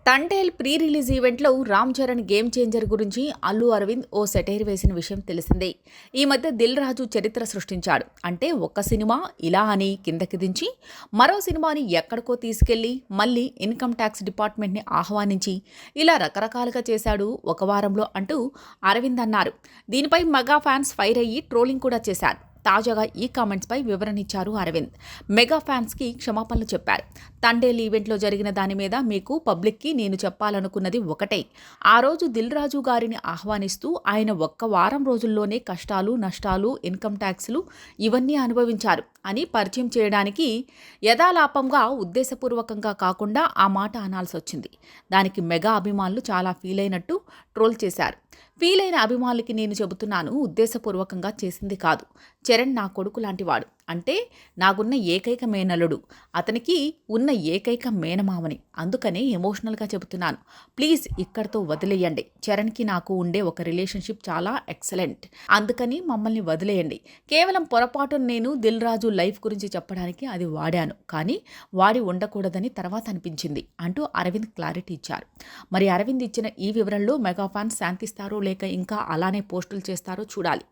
Thandel pre release ఈవెంట్లో Ram Charan game changer గురించి అల్లు అరవింద్ ఓ satire వేసిన విషయం తెలిసిందే. ఈ మధ్య దిల్ రాజు చరిత్ర సృష్టించాడు. అంటే ఒక్క సినిమా ఇలా అని కిందకి దించి మరో సినిమాని ఎక్కడికో తీసుకెళ్లి మళ్ళీ ఇన్కమ్ ట్యాక్స్ డిపార్ట్మెంట్ని ఆహ్వానించి ఇలా రకరకాలుగా చేశాడు ఒక వారంలో అంటూ అరవింద్ అన్నారు. దీనిపై మెగా ఫ్యాన్స్ ఫైర్ అయ్యి ట్రోలింగ్ కూడా చేశారు. తాజాగా ఈ కామెంట్స్పై వివరణ ఇచ్చారు అరవింద్. మెగా ఫ్యాన్స్కి క్షమాపణలు చెప్పారు. తండేల్ ఈవెంట్లో జరిగిన దాని మీద మీకు పబ్లిక్కి నేను చెప్పాలనుకున్నది ఒకటే. ఆ రోజు దిల్ రాజు గారిని ఆహ్వానిస్తూ ఆయన ఒక్క వారం రోజుల్లోనే కష్టాలు, నష్టాలు, ఇన్కమ్ ట్యాక్స్లు ఇవన్నీ అనుభవించారు అని పరిచయం చేయడానికి యథాలాపంగా ఉద్దేశపూర్వకంగా కాకుండా ఆ మాట అనాల్సి వచ్చింది. దానికి మెగా అభిమానులు చాలా ఫీల్ అయినట్టు ట్రోల్ చేశారు. ఫీల్ అయిన అభిమానులకి నేను చెబుతున్నాను, ఉద్దేశపూర్వకంగా చేసింది కాదు. చరణ్ నా కొడుకు లాంటివాడు. అంటే నాకున్న ఏకైక మేనల్లుడు, అతనికి ఉన్న ఏకైక మేనమామని. అందుకనే ఎమోషనల్గా చెబుతున్నాను. ప్లీజ్ ఇక్కడితో వదిలేయండి. చరణ్కి నాకు ఉండే ఒక రిలేషన్షిప్ చాలా ఎక్సలెంట్. అందుకని మమ్మల్ని వదిలేయండి. కేవలం పొరపాటున నేను దిల్ రాజు లైఫ్ గురించి చెప్పడానికి అది వాడాను, కానీ వాడి ఉండకూడదని తర్వాత అనిపించింది అంటూ అరవింద్ క్లారిటీ ఇచ్చారు. మరి అరవింద్ ఇచ్చిన ఈ వివరణలో మెగా ఫ్యాన్స్ శాంతిస్తారో లేక ఇంకా అలానే పోస్టులు చేస్తారో చూడాలి.